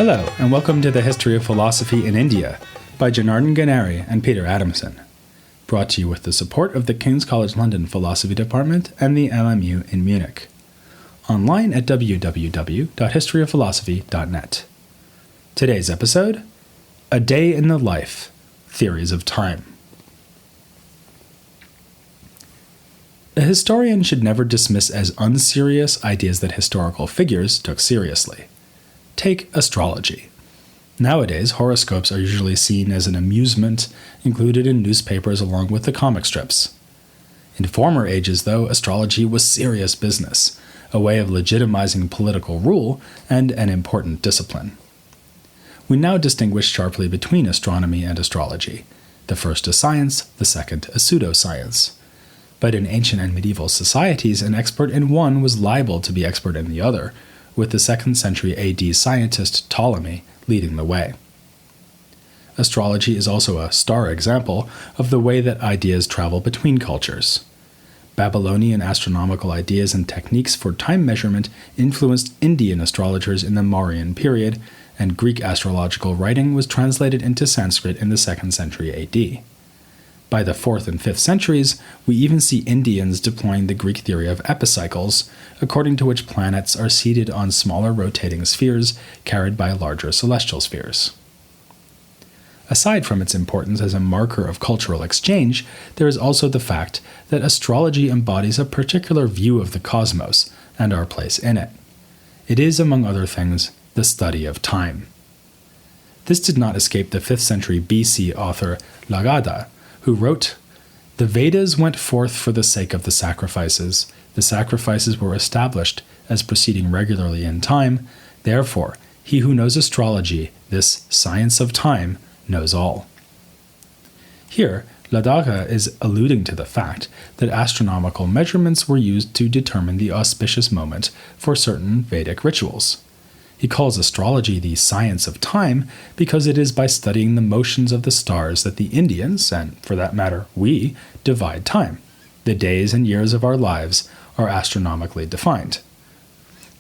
Hello, and welcome to the History of Philosophy in India by Janardhan Ganeri and Peter Adamson. Brought to you with the support of the King's College London Philosophy Department and the LMU in Munich. Online at www.historyofphilosophy.net. Today's episode, A Day in the Life, Theories of Time. A historian should never dismiss as unserious ideas that historical figures took seriously. Take astrology. Nowadays, horoscopes are usually seen as an amusement included in newspapers along with the comic strips. In former ages, though, astrology was serious business, a way of legitimizing political rule and an important discipline. We now distinguish sharply between astronomy and astrology, the first a science, the second a pseudoscience. But in ancient and medieval societies, an expert in one was liable to be expert in the other, with the 2nd century AD scientist Ptolemy leading the way. Astrology is also a star example of the way that ideas travel between cultures. Babylonian astronomical ideas and techniques for time measurement influenced Indian astrologers in the Mauryan period, and Greek astrological writing was translated into Sanskrit in the 2nd century AD. By the 4th and 5th centuries, we even see Indians deploying the Greek theory of epicycles, according to which planets are seated on smaller rotating spheres carried by larger celestial spheres. Aside from its importance as a marker of cultural exchange, there is also the fact that astrology embodies a particular view of the cosmos and our place in it. It is, among other things, the study of time. This did not escape the 5th century BC author Laggada, who wrote, "The Vedas went forth for the sake of the sacrifices. The sacrifices were established as proceeding regularly in time. Therefore, he who knows astrology, this science of time, knows all." Here, Laggada is alluding to the fact that astronomical measurements were used to determine the auspicious moment for certain Vedic rituals. He calls astrology the science of time because it is by studying the motions of the stars that the Indians, and for that matter we, divide time. The days and years of our lives are astronomically defined.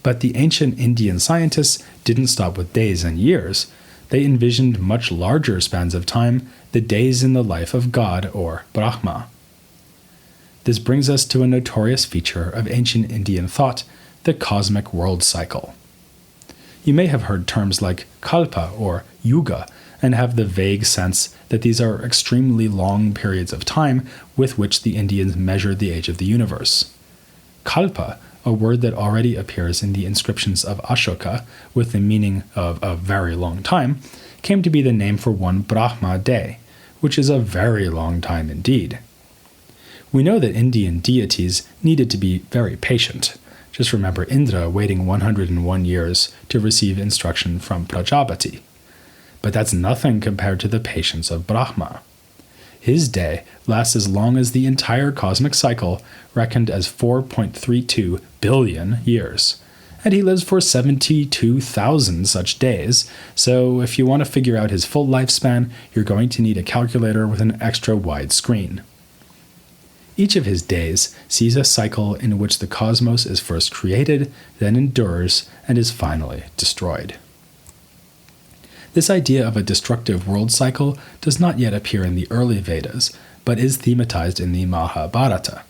But the ancient Indian scientists didn't stop with days and years. They envisioned much larger spans of time, the days in the life of God, or Brahma. This brings us to a notorious feature of ancient Indian thought, the cosmic world cycle. You may have heard terms like kalpa or yuga and have the vague sense that these are extremely long periods of time with which the Indians measured the age of the universe. Kalpa, a word that already appears in the inscriptions of Ashoka with the meaning of a very long time, came to be the name for one Brahma day, which is a very long time indeed. We know that Indian deities needed to be very patient. Just remember Indra waiting 101 years to receive instruction from Prajapati. But that's nothing compared to the patience of Brahma. His day lasts as long as the entire cosmic cycle, reckoned as 4.32 billion years. And he lives for 72,000 such days, so if you want to figure out his full lifespan, you're going to need a calculator with an extra wide screen. Each of his days sees a cycle in which the cosmos is first created, then endures, and is finally destroyed. This idea of a destructive world cycle does not yet appear in the early Vedas, but is thematized in the Mahabharata.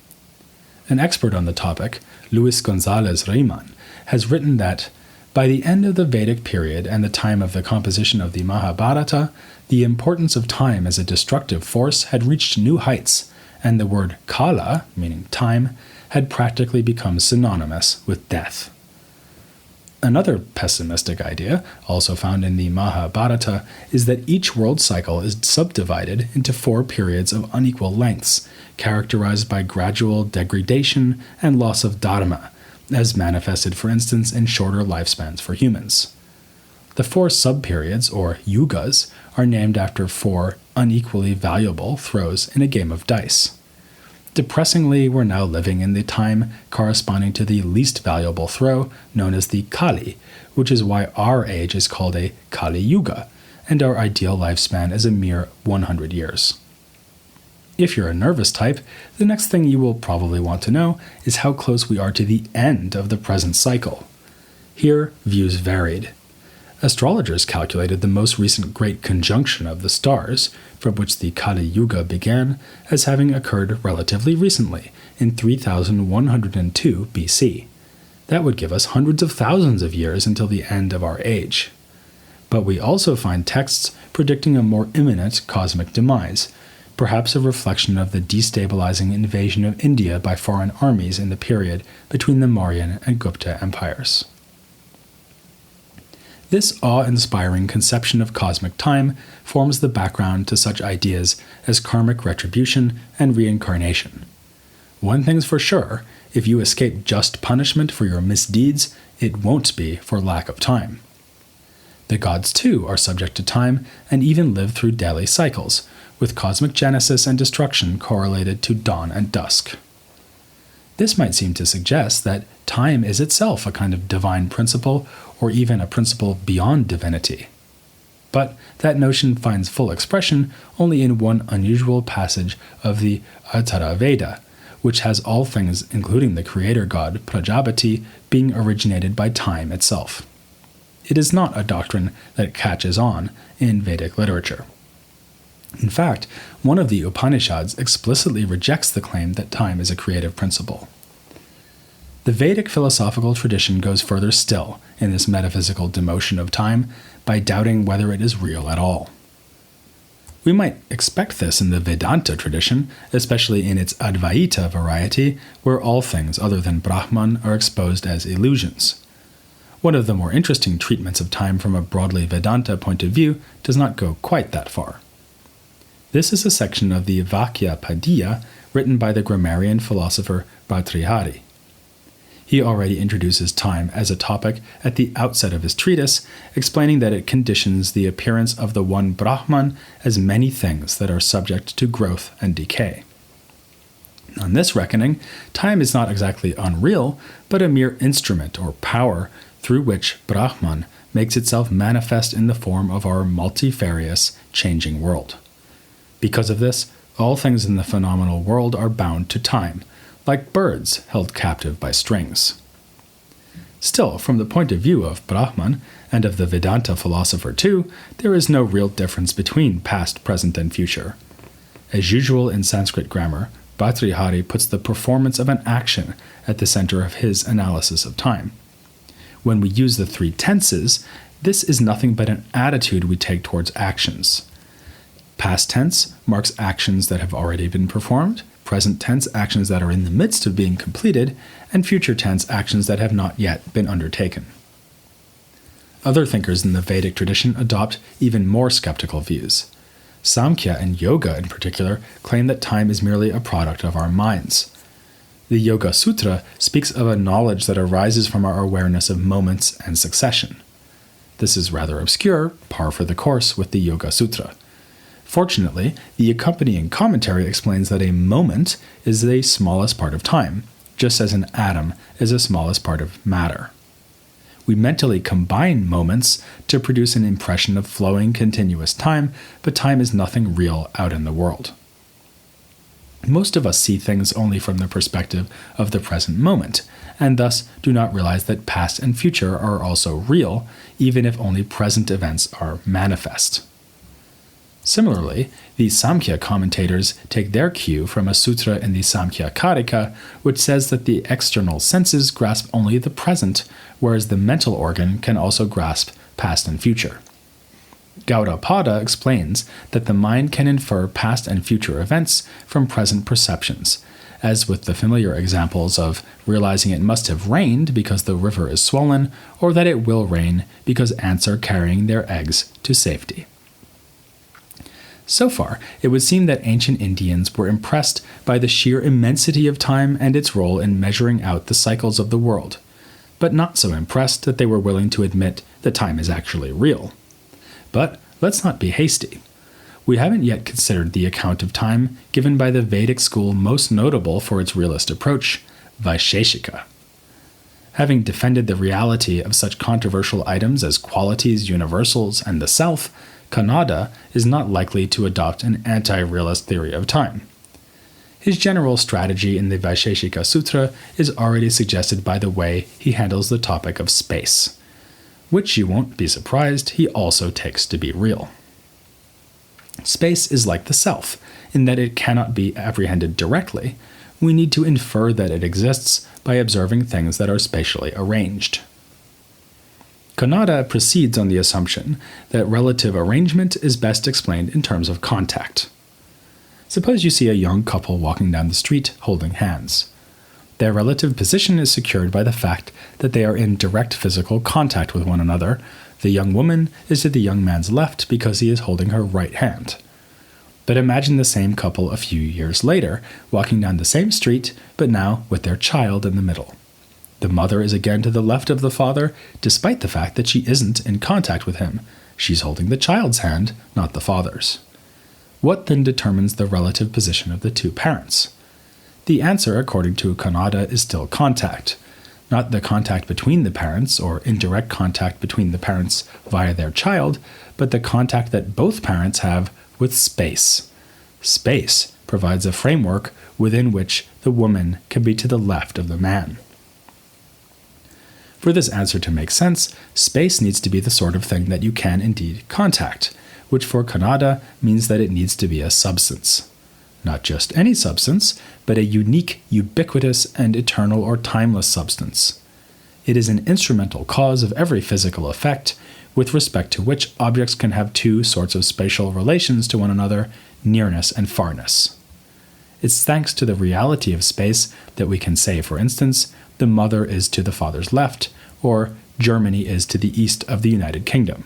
An expert on the topic, Luis González Reyman, has written that, by the end of the Vedic period and the time of the composition of the Mahabharata, the importance of time as a destructive force had reached new heights, and the word kala, meaning time, had practically become synonymous with death. Another pessimistic idea, also found in the Mahabharata, is that each world cycle is subdivided into 4 periods of unequal lengths, characterized by gradual degradation and loss of dharma, as manifested, for instance, in shorter lifespans for humans. The 4 subperiods, or yugas, are named after 4 unequally valuable throws in a game of dice. Depressingly, we're now living in the time corresponding to the least valuable throw, known as the Kali, which is why our age is called a Kali Yuga, and our ideal lifespan is a mere 100 years. If you're a nervous type, the next thing you will probably want to know is how close we are to the end of the present cycle. Here, views varied. Astrologers calculated the most recent great conjunction of the stars, from which the Kali Yuga began, as having occurred relatively recently, in 3102 BC. That would give us hundreds of thousands of years until the end of our age. But we also find texts predicting a more imminent cosmic demise, perhaps a reflection of the destabilizing invasion of India by foreign armies in the period between the Mauryan and Gupta empires. This awe-inspiring conception of cosmic time forms the background to such ideas as karmic retribution and reincarnation. One thing's for sure, if you escape just punishment for your misdeeds, it won't be for lack of time. The gods, too, are subject to time and even live through daily cycles, with cosmic genesis and destruction correlated to dawn and dusk. This might seem to suggest that time is itself a kind of divine principle, or even a principle beyond divinity. But that notion finds full expression only in one unusual passage of the Atharva Veda, which has all things, including the creator god Prajapati, being originated by time itself. It is not a doctrine that catches on in Vedic literature. In fact, one of the Upanishads explicitly rejects the claim that time is a creative principle. The Vedic philosophical tradition goes further still in this metaphysical demotion of time by doubting whether it is real at all. We might expect this in the Vedanta tradition, especially in its Advaita variety, where all things other than Brahman are exposed as illusions. One of the more interesting treatments of time from a broadly Vedanta point of view does not go quite that far. This is a section of the Vakya-Padiya written by the grammarian philosopher Bhartrihari. He already introduces time as a topic at the outset of his treatise, explaining that it conditions the appearance of the one Brahman as many things that are subject to growth and decay. On this reckoning, time is not exactly unreal, but a mere instrument or power through which Brahman makes itself manifest in the form of our multifarious, changing world. Because of this, all things in the phenomenal world are bound to time, like birds held captive by strings. Still, from the point of view of Brahman, and of the Vedanta philosopher too, there is no real difference between past, present, and future. As usual in Sanskrit grammar, Bhartrihari puts the performance of an action at the center of his analysis of time. When we use the three tenses, this is nothing but an attitude we take towards actions. Past tense marks actions that have already been performed, present tense actions that are in the midst of being completed, and future tense actions that have not yet been undertaken. Other thinkers in the Vedic tradition adopt even more skeptical views. Samkhya and Yoga in particular claim that time is merely a product of our minds. The Yoga Sutra speaks of a knowledge that arises from our awareness of moments and succession. This is rather obscure, par for the course with the Yoga Sutra. Fortunately, the accompanying commentary explains that a moment is the smallest part of time, just as an atom is the smallest part of matter. We mentally combine moments to produce an impression of flowing continuous time, but time is nothing real out in the world. Most of us see things only from the perspective of the present moment, and thus do not realize that past and future are also real, even if only present events are manifest. Similarly, the Samkhya commentators take their cue from a sutra in the Samkhya Karika, which says that the external senses grasp only the present, whereas the mental organ can also grasp past and future. Gaudapada explains that the mind can infer past and future events from present perceptions, as with the familiar examples of realizing it must have rained because the river is swollen, or that it will rain because ants are carrying their eggs to safety. So far, it would seem that ancient Indians were impressed by the sheer immensity of time and its role in measuring out the cycles of the world, but not so impressed that they were willing to admit that time is actually real. But let's not be hasty. We haven't yet considered the account of time given by the Vedic school most notable for its realist approach, Vaiśeṣika. Having defended the reality of such controversial items as qualities, universals, and the self, Kanada is not likely to adopt an anti-realist theory of time. His general strategy in the Vaiśeṣika Sutra is already suggested by the way he handles the topic of space. which you won't be surprised he also takes to be real. Space is like the self, in that it cannot be apprehended directly. We need to infer that it exists by observing things that are spatially arranged. Kanada proceeds on the assumption that relative arrangement is best explained in terms of contact. Suppose you see a young couple walking down the street holding hands. Their relative position is secured by the fact that they are in direct physical contact with one another. The young woman is to the young man's left because he is holding her right hand. But imagine the same couple a few years later, walking down the same street, but now with their child in the middle. The mother is again to the left of the father, despite the fact that she isn't in contact with him. She's holding the child's hand, not the father's. What then determines the relative position of the two parents? The answer, according to Kanada, is still contact. Not the contact between the parents, or indirect contact between the parents via their child, but the contact that both parents have with space. Space provides a framework within which the woman can be to the left of the man. For this answer to make sense, space needs to be the sort of thing that you can indeed contact, which for Kanada means that it needs to be a substance. Not just any substance, but a unique, ubiquitous, and eternal or timeless substance. It is an instrumental cause of every physical effect, with respect to which objects can have two sorts of spatial relations to one another, nearness and farness. It's thanks to the reality of space that we can say, for instance, the mother is to the father's left, or Germany is to the east of the United Kingdom.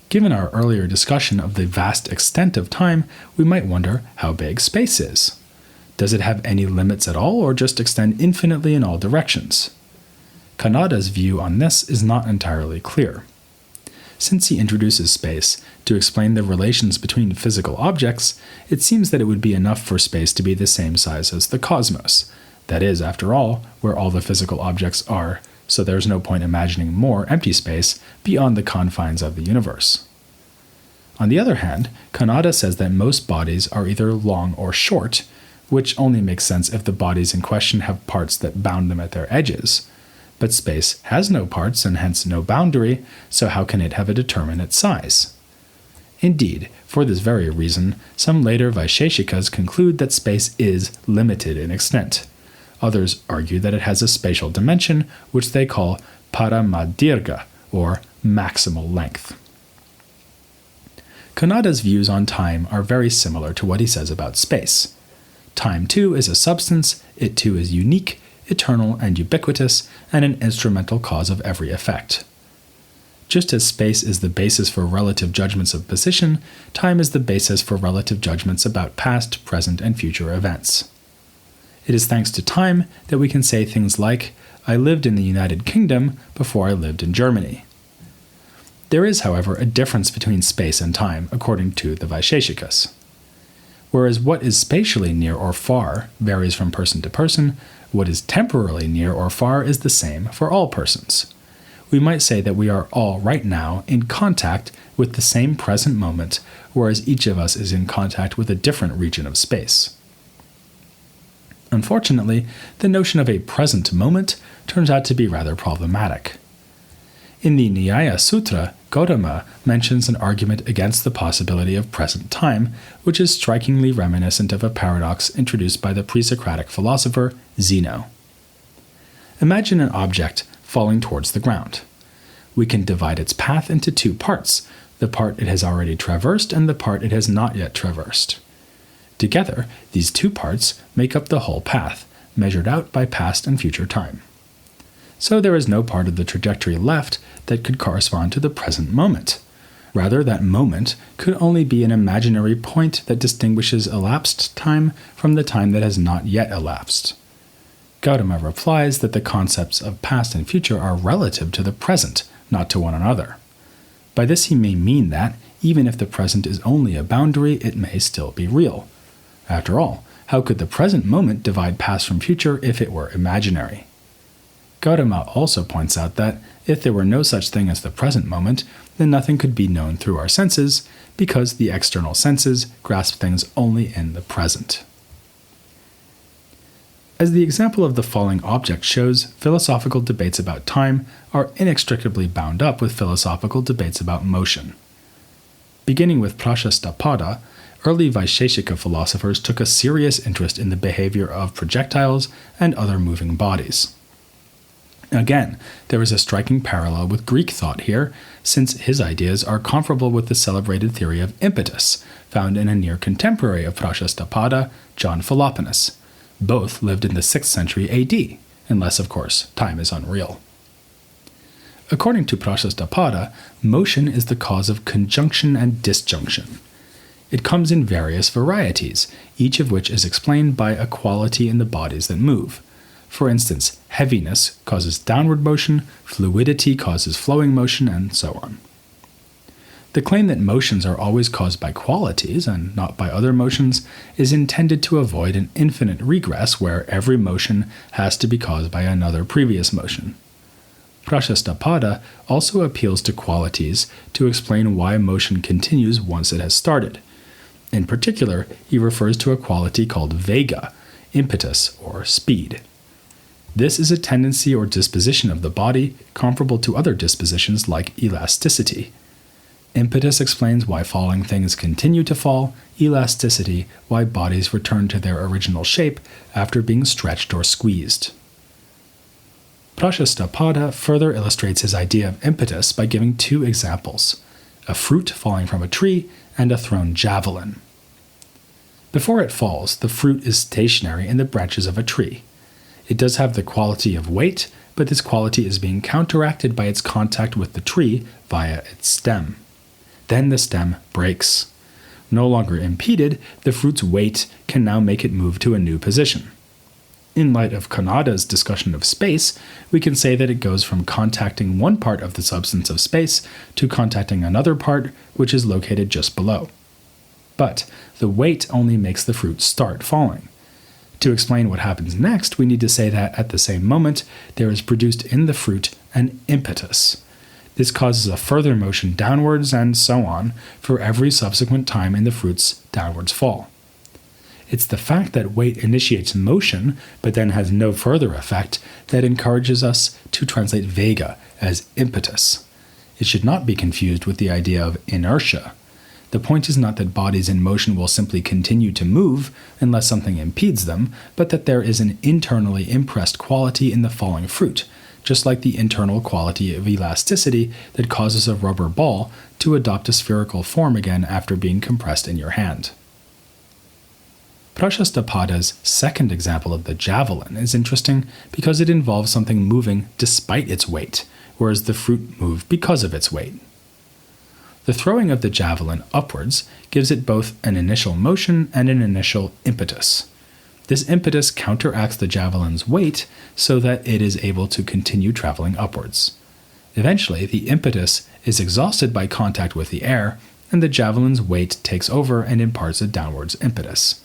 Given our earlier discussion of the vast extent of time, we might wonder how big space is. Does it have any limits at all, or just extend infinitely in all directions? Kanada's view on this is not entirely clear. Since he introduces space to explain the relations between physical objects, it seems that it would be enough for space to be the same size as the cosmos. That is, after all, where all the physical objects are, so there's no point imagining more empty space beyond the confines of the universe. On the other hand, Kanada says that most bodies are either long or short, which only makes sense if the bodies in question have parts that bound them at their edges. But space has no parts and hence no boundary, so how can it have a determinate size? Indeed, for this very reason, some later Vaiśeṣikas conclude that space is limited in extent. Others argue that it has a spatial dimension, which they call paramadirgha, or maximal length. Kanada's views on time are very similar to what he says about space. Time, too, is a substance, it too is unique, eternal, and ubiquitous, and an instrumental cause of every effect. Just as space is the basis for relative judgments of position, time is the basis for relative judgments about past, present, and future events. It is thanks to time that we can say things like, I lived in the United Kingdom before I lived in Germany. There is, however, a difference between space and time, according to the Vaiśeṣikas. Whereas what is spatially near or far varies from person to person, what is temporally near or far is the same for all persons. We might say that we are all right now in contact with the same present moment, whereas each of us is in contact with a different region of space. Unfortunately, the notion of a present moment turns out to be rather problematic. In the Nyaya Sutra, Gautama mentions an argument against the possibility of present time, which is strikingly reminiscent of a paradox introduced by the pre-Socratic philosopher Zeno. Imagine an object falling towards the ground. We can divide its path into two parts, the part it has already traversed and the part it has not yet traversed. Together, these two parts make up the whole path, measured out by past and future time. So there is no part of the trajectory left that could correspond to the present moment. Rather, that moment could only be an imaginary point that distinguishes elapsed time from the time that has not yet elapsed. Gautama replies that the concepts of past and future are relative to the present, not to one another. By this he may mean that, even if the present is only a boundary, it may still be real. After all, how could the present moment divide past from future if it were imaginary? Gautama also points out that, if there were no such thing as the present moment, then nothing could be known through our senses, because the external senses grasp things only in the present. As the example of the falling object shows, philosophical debates about time are inextricably bound up with philosophical debates about motion. Beginning with Prajnastapada, early Vaiśeṣika philosophers took a serious interest in the behavior of projectiles and other moving bodies. Again, there is a striking parallel with Greek thought here, since his ideas are comparable with the celebrated theory of impetus, found in a near contemporary of Prajnastapada, John Philoponus. Both lived in the 6th century AD, unless, of course, time is unreal. According to Prajnastapada, motion is the cause of conjunction and disjunction. It comes in various varieties, each of which is explained by a quality in the bodies that move. For instance, heaviness causes downward motion, fluidity causes flowing motion, and so on. The claim that motions are always caused by qualities and not by other motions is intended to avoid an infinite regress where every motion has to be caused by another previous motion. Prajnastapada also appeals to qualities to explain why motion continues once it has started. In particular, he refers to a quality called vega, impetus, or speed. This is a tendency or disposition of the body comparable to other dispositions like elasticity. Impetus explains why falling things continue to fall, elasticity, why bodies return to their original shape after being stretched or squeezed. Prajnastapada further illustrates his idea of impetus by giving 2 examples, a fruit falling from a tree and a thrown javelin. Before it falls, the fruit is stationary in the branches of a tree. It does have the quality of weight, but this quality is being counteracted by its contact with the tree via its stem. Then the stem breaks. No longer impeded, the fruit's weight can now make it move to a new position. In light of Kanada's discussion of space, we can say that it goes from contacting one part of the substance of space to contacting another part, which is located just below. But the weight only makes the fruit start falling. To explain what happens next, we need to say that at the same moment, there is produced in the fruit an impetus. This causes a further motion downwards and so on for every subsequent time in the fruit's downwards fall. It's the fact that weight initiates motion, but then has no further effect, that encourages us to translate vega as impetus. It should not be confused with the idea of inertia. The point is not that bodies in motion will simply continue to move unless something impedes them, but that there is an internally impressed quality in the falling fruit, just like the internal quality of elasticity that causes a rubber ball to adopt a spherical form again after being compressed in your hand. Prajnastapada's second example of the javelin is interesting because it involves something moving despite its weight, whereas the fruit moved because of its weight. The throwing of the javelin upwards gives it both an initial motion and an initial impetus. This impetus counteracts the javelin's weight so that it is able to continue traveling upwards. Eventually, the impetus is exhausted by contact with the air, and the javelin's weight takes over and imparts a downwards impetus,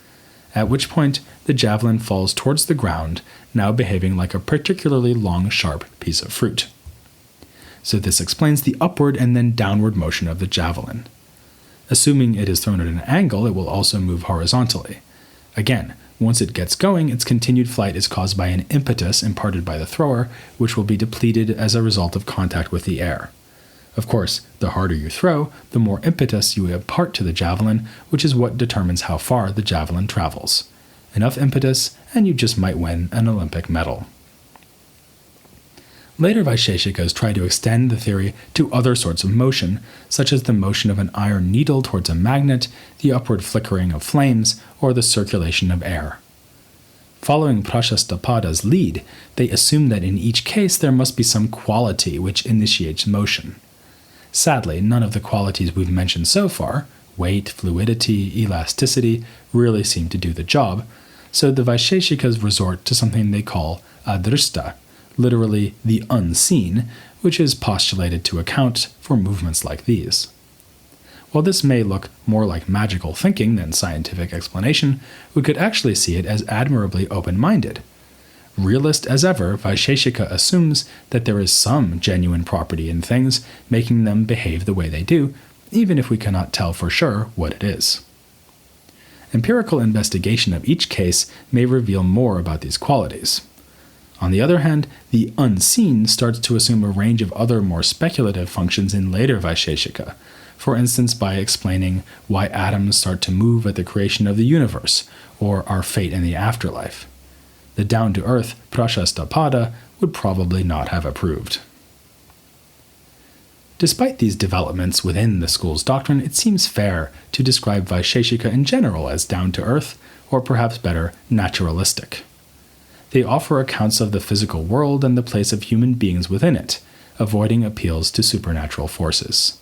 at which point the javelin falls towards the ground, now behaving like a particularly long, sharp piece of fruit. So this explains the upward and then downward motion of the javelin. Assuming it is thrown at an angle, it will also move horizontally. Again, once it gets going, its continued flight is caused by an impetus imparted by the thrower, which will be depleted as a result of contact with the air. Of course, the harder you throw, the more impetus you impart to the javelin, which is what determines how far the javelin travels. Enough impetus, and you just might win an Olympic medal. Later Vaiśeṣikas tried to extend the theory to other sorts of motion, such as the motion of an iron needle towards a magnet, the upward flickering of flames, or the circulation of air. Following Prajnastapada's lead, they assumed that in each case there must be some quality which initiates motion. Sadly, none of the qualities we've mentioned so far, weight, fluidity, elasticity, really seem to do the job, so the Vaiśeṣikas resort to something they call adrishta, literally the unseen, which is postulated to account for movements like these. While this may look more like magical thinking than scientific explanation, we could actually see it as admirably open-minded. Realist as ever, Vaiśeṣika assumes that there is some genuine property in things, making them behave the way they do, even if we cannot tell for sure what it is. Empirical investigation of each case may reveal more about these qualities. On the other hand, the unseen starts to assume a range of other more speculative functions in later Vaiśeṣika, for instance by explaining why atoms start to move at the creation of the universe, or our fate in the afterlife. The down-to-earth Prashasthapada would probably not have approved. Despite these developments within the school's doctrine, it seems fair to describe Vaiśeṣika in general as down-to-earth, or perhaps better, naturalistic. They offer accounts of the physical world and the place of human beings within it, avoiding appeals to supernatural forces.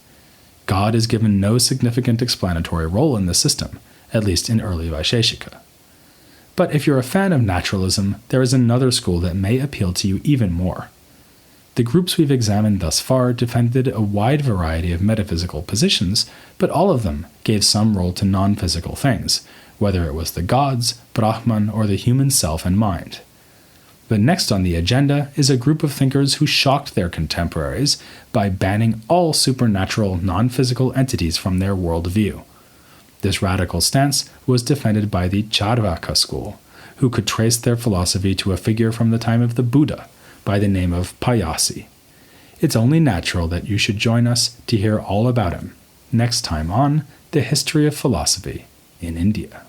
God is given no significant explanatory role in the system, at least in early Vaiśeṣika. But if you're a fan of naturalism, there is another school that may appeal to you even more. The groups we've examined thus far defended a wide variety of metaphysical positions, but all of them gave some role to non-physical things, whether it was the gods, Brahman, or the human self and mind. But next on the agenda is a group of thinkers who shocked their contemporaries by banning all supernatural, non-physical entities from their worldview. This radical stance was defended by the Charvaka school, who could trace their philosophy to a figure from the time of the Buddha, by the name of Payasi. It's only natural that you should join us to hear all about him, next time on The History of Philosophy in India.